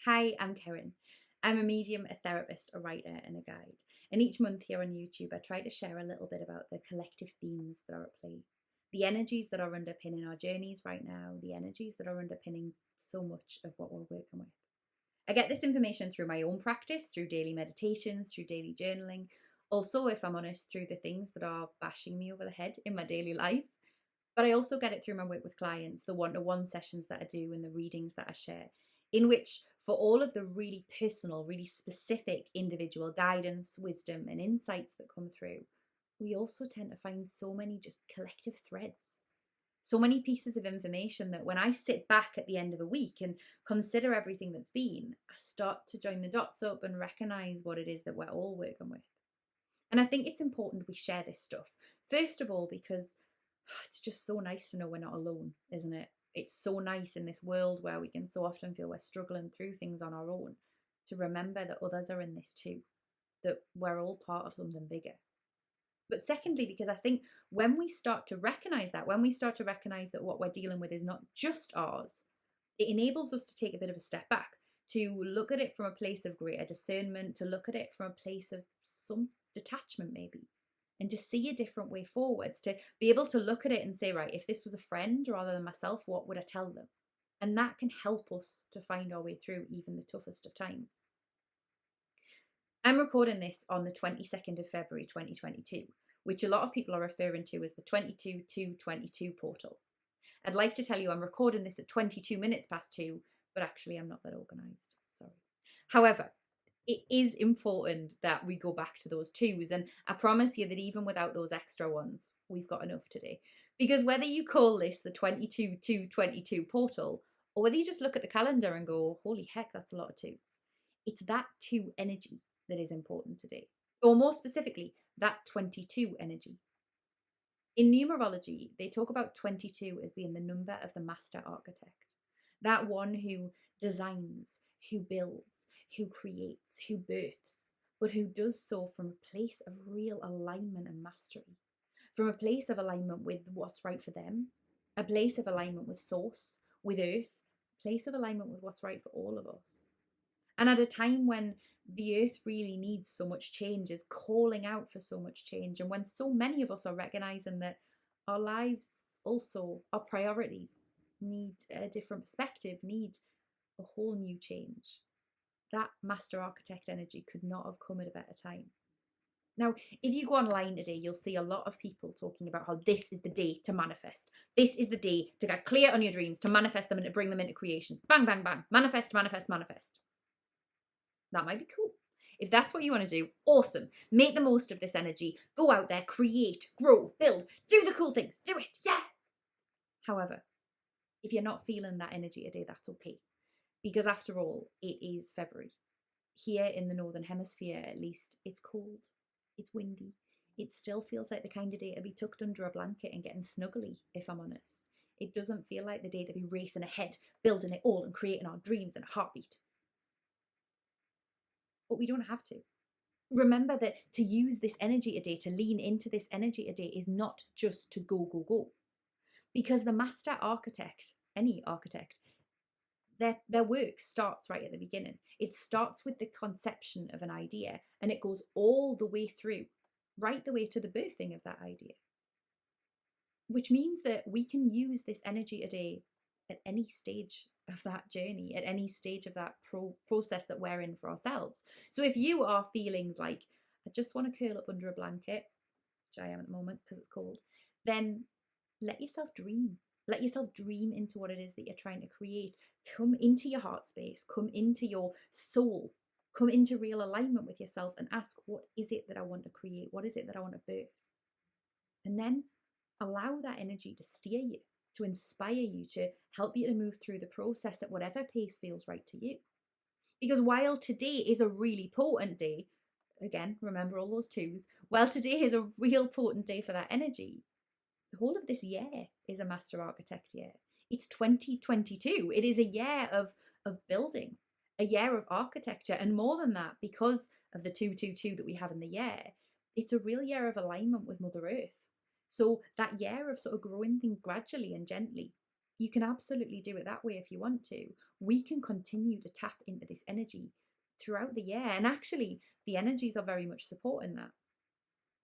Hi, I'm Ceryn. I'm a medium, a therapist, a writer, and a guide. And each month here on YouTube, I try to share a little bit about the collective themes that are at play, the energies that are underpinning our journeys right now, the energies that are underpinning so much of what we're working with. I get this information through my own practice, through daily meditations, through daily journaling. Also, if I'm honest, through the things that are bashing me over the head in my daily life. But I also get it through my work with clients, the one-to-one sessions that I do and the readings that I share, in which for all of the really personal, really specific individual guidance, wisdom, and insights that come through, we also tend to find so many just collective threads, so many pieces of information that when I sit back at the end of a week and consider everything that's been, I start to join the dots up and recognize what it is that we're all working with. And I think it's important we share this stuff. First of all, because it's just so nice to know we're not alone, isn't it? It's so nice in this world where we can so often feel we're struggling through things on our own to remember that others are in this too, that we're all part of something bigger. But secondly, because I think when we start to recognize that, when we start to recognize that what we're dealing with is not just ours, it enables us to take a bit of a step back, to look at it from a place of greater discernment, to look at it from a place of some detachment maybe, and to see a different way forwards, to be able to look at it and say, right, if this was a friend rather than myself, what would I tell them? And that can help us to find our way through even the toughest of times. I'm recording this on the 22nd of February 2022, which a lot of people are referring to as the 22-22 portal. I'd like to tell you I'm recording this at 22 minutes past 2, but actually I'm not that organised. Sorry. However, it is important that we go back to those twos, and I promise you that even without those extra ones, we've got enough today. Because whether you call this the 22-22 portal, or whether you just look at the calendar and go, holy heck, that's a lot of twos, it's that two energy that is important today. Or more specifically, that 22 energy. In numerology, they talk about 22 as being the number of the master architect, that one who designs, who builds, who creates, who births, but who does so from a place of real alignment and mastery, from a place of alignment with what's right for them, a place of alignment with source, with earth, a place of alignment with what's right for all of us. And at a time when the earth really needs so much change, is calling out for so much change, and when so many of us are recognizing that our lives, also our priorities, need a different perspective, need a whole new change, that master architect energy could not have come at a better time. Now, if you go online today, you'll see a lot of people talking about how this is the day to manifest. This is the day to get clear on your dreams, to manifest them and to bring them into creation. Bang, bang, bang. Manifest, manifest, manifest. That might be cool. If that's what you want to do, awesome. Make the most of this energy. Go out there, create, grow, build, do the cool things. Do it. Yeah. However, if you're not feeling that energy today, that's okay. Because after all, it is February. Here in the Northern Hemisphere, at least, it's cold. It's windy. It still feels like the kind of day to be tucked under a blanket and getting snuggly, if I'm honest. It doesn't feel like the day to be racing ahead, building it all and creating our dreams in a heartbeat. But we don't have to. Remember that to use this energy a day, to lean into this energy a day, is not just to go, go, go. Because the master architect, any architect, their work starts right at the beginning. It starts with the conception of an idea and it goes all the way through, right the way to the birthing of that idea. Which means that we can use this energy a day at any stage of that journey, at any stage of that process that we're in for ourselves. So if you are feeling like, I just want to curl up under a blanket, which I am at the moment because it's cold, then let yourself dream. Let yourself dream into what it is that you're trying to create. Come into your heart space, come into your soul, come into real alignment with yourself and ask, what is it that I want to create? What is it that I want to birth? And then allow that energy to steer you, to inspire you, to help you to move through the process at whatever pace feels right to you. Because while today is a really potent day, again, remember all those twos, while today is a real potent day for that energy, the whole of this year is a master architect year. It's 2022. It is a year of building, a year of architecture. And more than that, because of the 222 that we have in the year, it's a real year of alignment with Mother Earth. So that year of sort of growing things gradually and gently, You can absolutely do it that way if you want to. We can continue to tap into this energy throughout the year. And actually, the energies are very much supporting that.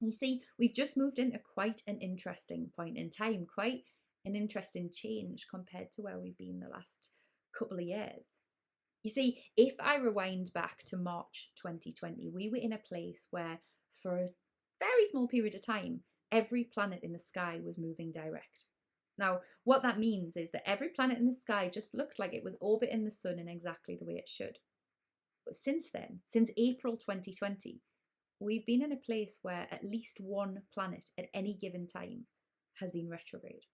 You see, we've just moved into quite an interesting point in time, quite an interesting change compared to where we've been the last couple of years. You see, if I rewind back to March 2020, we were in a place where, for a very small period of time, every planet in the sky was moving direct. Now, what that means is that every planet in the sky just looked like it was orbiting the sun in exactly the way it should. But since then, since April 2020, we've been in a place where at least one planet at any given time has been retrograde.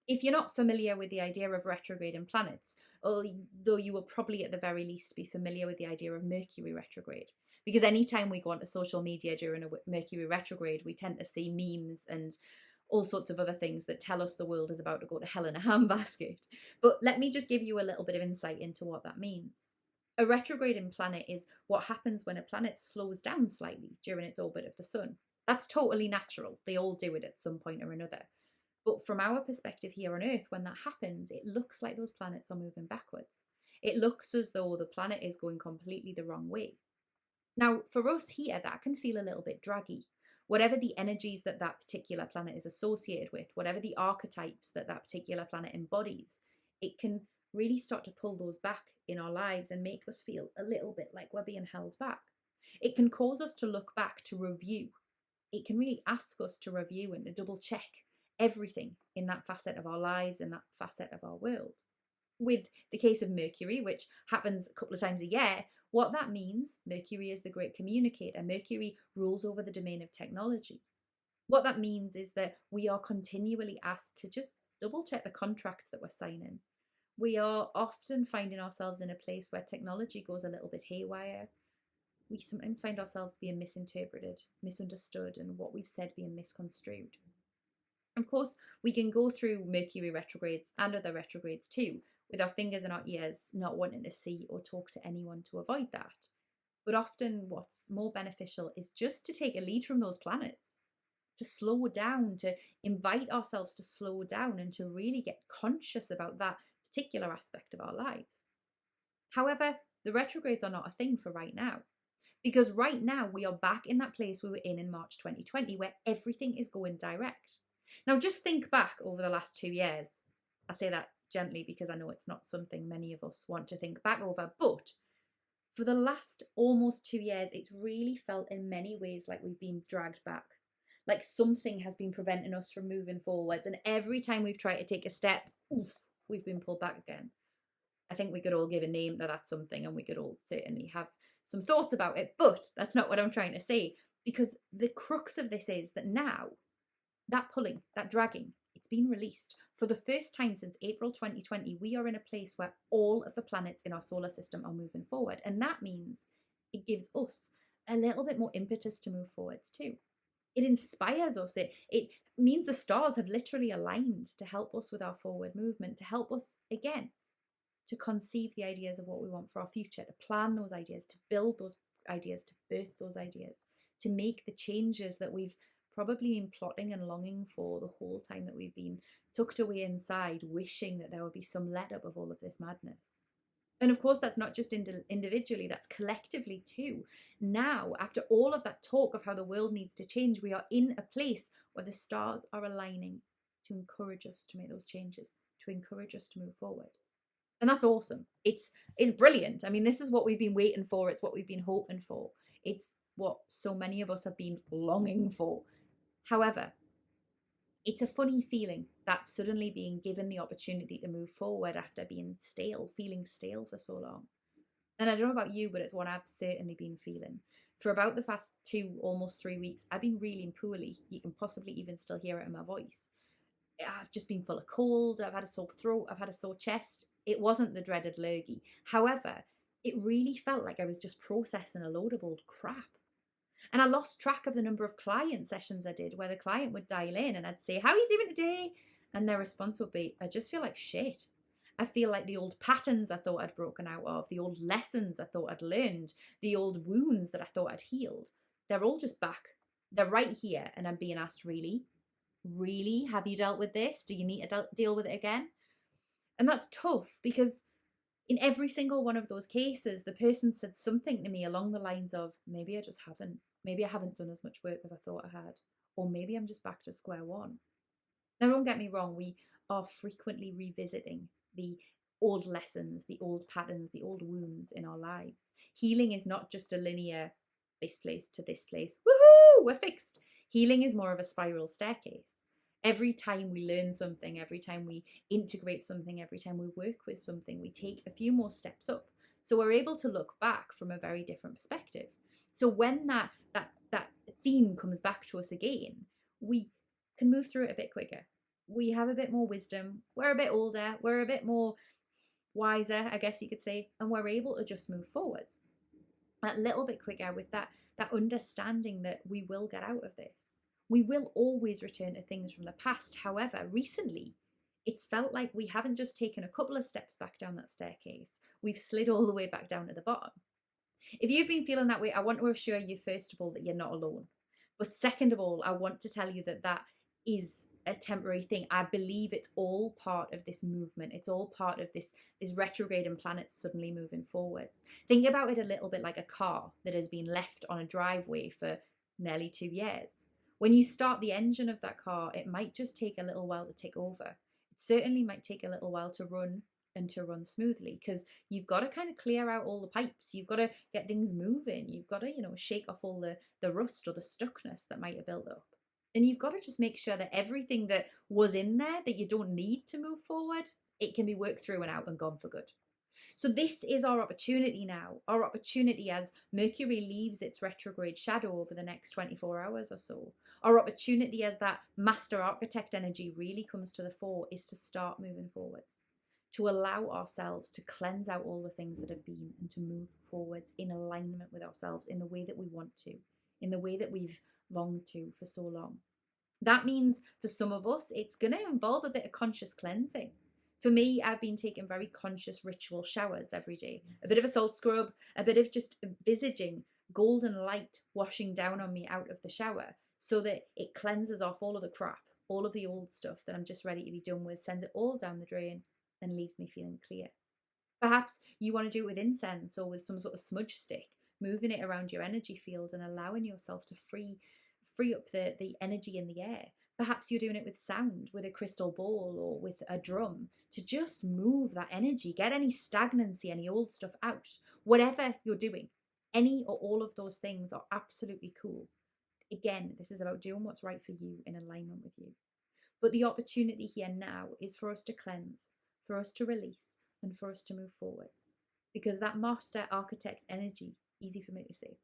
If you're not familiar with the idea of retrograde in planets, although you will probably at the very least be familiar with the idea of Mercury retrograde, because anytime we go onto social media during a Mercury retrograde, we tend to see memes and all sorts of other things that tell us the world is about to go to hell in a handbasket. But let me just give you a little bit of insight into what that means. A retrograding planet is what happens when a planet slows down slightly during its orbit of the sun. That's totally natural. They all do it at some point or another. But from our perspective here on Earth, when that happens, it looks like those planets are moving backwards. It looks as though the planet is going completely the wrong way. Now, for us here, that can feel a little bit draggy. Whatever the energies that that particular planet is associated with, whatever the archetypes that that particular planet embodies, it can really start to pull those back in our lives and make us feel a little bit like we're being held back. It can cause us to look back, to review. It can really ask us to review and to double check everything in that facet of our lives and that facet of our world. With the case of Mercury, which happens a couple of times a year, what that means, Mercury is the great communicator. Mercury rules over the domain of technology. What that means is that we are continually asked to just double check the contracts that we're signing. We are often finding ourselves in a place where technology goes a little bit haywire. We sometimes find ourselves being misinterpreted, misunderstood, and what we've said being misconstrued. Of course, we can go through Mercury retrogrades and other retrogrades too, with our fingers in our ears, not wanting to see or talk to anyone to avoid that. But often, what's more beneficial is just to take a lead from those planets, to slow down, to invite ourselves to slow down and to really get conscious about that particular aspect of our lives. However, the retrogrades are not a thing for right now. Because right now, we are back in that place we were in March 2020, where everything is going direct. Now, just think back over the last 2 years. I say that gently because I know it's not something many of us want to think back over, but for the last almost 2 years, it's really felt in many ways like we've been dragged back, like something has been preventing us from moving forwards. And every time we've tried to take a step, we've been pulled back again. I think we could all give a name to that something and we could all certainly have some thoughts about it, but that's not what I'm trying to say, because the crux of this is that now, that pulling, that dragging, it's been released. For the first time since April 2020, we are in a place where all of the planets in our solar system are moving forward. And that means it gives us a little bit more impetus to move forwards too. It inspires us. It means the stars have literally aligned to help us with our forward movement, to help us, again, to conceive the ideas of what we want for our future, to plan those ideas, to build those ideas, to birth those ideas, to make the changes that we've probably been plotting and longing for the whole time that we've been tucked away inside, wishing that there would be some let up of all of this madness. And of course, that's not just individually, that's collectively too. Now, after all of that talk of how the world needs to change, we are in a place where the stars are aligning to encourage us to make those changes, to encourage us to move forward. And that's awesome. It's brilliant. I mean, this is what we've been waiting for. It's what we've been hoping for. It's what so many of us have been longing for. However, it's a funny feeling that suddenly being given the opportunity to move forward after being stale, feeling stale for so long. And I don't know about you, but it's what I've certainly been feeling. For about the past 2, almost 3 weeks, I've been really poorly. You can possibly even still hear it in my voice. I've just been full of cold, I've had a sore throat, I've had a sore chest. It wasn't the dreaded lurgy. However, it really felt like I was just processing a load of old crap. And I lost track of the number of client sessions I did where the client would dial in and I'd say, "How are you doing today?" And their response would be, "I just feel like shit. I feel like the old patterns I thought I'd broken out of, the old lessons I thought I'd learned, the old wounds that I thought I'd healed, they're all just back. They're right here." And I'm being asked, really? Really? Have you dealt with this? Do you need to deal with it again? And that's tough because in every single one of those cases, the person said something to me along the lines of, maybe I just haven't. Maybe I haven't done as much work as I thought I had. Or maybe I'm just back to square one. Now, don't get me wrong, we are frequently revisiting the old lessons, the old patterns, the old wounds in our lives. Healing is not just a linear this place to this place. Woohoo, we're fixed. Healing is more of a spiral staircase. Every time we learn something, every time we integrate something, every time we work with something, we take a few more steps up. So we're able to look back from a very different perspective. So when that theme comes back to us again, we can move through it a bit quicker. We have a bit more wisdom. We're a bit older. We're a bit more wiser, I guess you could say, and we're able to just move forwards a little bit quicker with that understanding that we will get out of this. We will always return to things from the past. However, recently, it's felt like we haven't just taken a couple of steps back down that staircase. We've slid all the way back down to the bottom. If you've been feeling that way, I want to assure you, first of all, that you're not alone. But second of all, I want to tell you that that is a temporary thing. I believe it's all part of this movement. It's all part of this retrograde and planets suddenly moving forwards. Think about it a little bit like a car that has been left on a driveway for nearly 2 years. When you start the engine of that car, it might just take a little while to take over. It certainly might take a little while to run and to run smoothly, because you've got to kind of clear out all the pipes. You've got to get things moving. You've got to, shake off all the rust or the stuckness that might have built up. And you've got to just make sure that everything that was in there that you don't need to move forward, it can be worked through and out and gone for good. So this is our opportunity now, our opportunity as Mercury leaves its retrograde shadow over the next 24 hours or so. Our opportunity as that master architect energy really comes to the fore is to start moving forwards, to allow ourselves to cleanse out all the things that have been and to move forwards in alignment with ourselves in the way that we want to, in the way that we've longed to for so long. That means for some of us, it's going to involve a bit of conscious cleansing. For me, I've been taking very conscious ritual showers every day, a bit of a salt scrub, a bit of just envisaging golden light washing down on me out of the shower so that it cleanses off all of the crap, all of the old stuff that I'm just ready to be done with, sends it all down the drain and leaves me feeling clear. Perhaps you want to do it with incense or with some sort of smudge stick, moving it around your energy field and allowing yourself to free up the energy in the air. Perhaps you're doing it with sound, with a crystal ball or with a drum, to just move that energy, get any stagnancy, any old stuff out. Whatever you're doing, any or all of those things are absolutely cool. Again, this is about doing what's right for you in alignment with you. But the opportunity here now is for us to cleanse, for us to release, and for us to move forwards. Because that master architect energy, easy for me to say,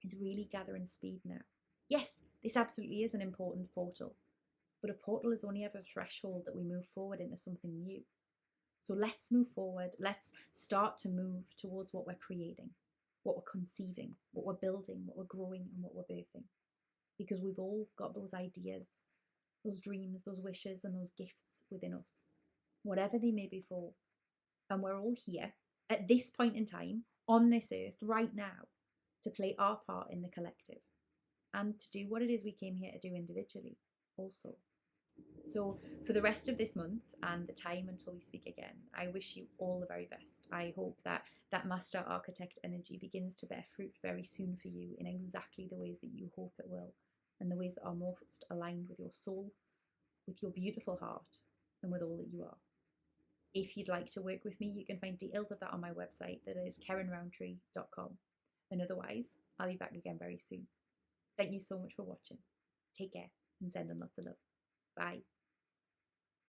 is really gathering speed now. Yes, this absolutely is an important portal, but a portal is only ever a threshold that we move forward into something new. So let's move forward. Let's start to move towards what we're creating, what we're conceiving, what we're building, what we're growing, and what we're birthing. Because we've all got those ideas, those dreams, those wishes, and those gifts within us, whatever they may be for. And we're all here at this point in time on this earth right now to play our part in the collective and to do what it is we came here to do individually also. So for the rest of this month and the time until we speak again, I wish you all the very best. I hope that that master architect energy begins to bear fruit very soon for you in exactly the ways that you hope it will, and the ways that are most aligned with your soul, with your beautiful heart, and with all that you are. If you'd like to work with me, you can find details of that on my website, that is CerynRowntree.com. And otherwise, I'll be back again very soon. Thank you so much for watching. Take care and sending lots of love. Bye.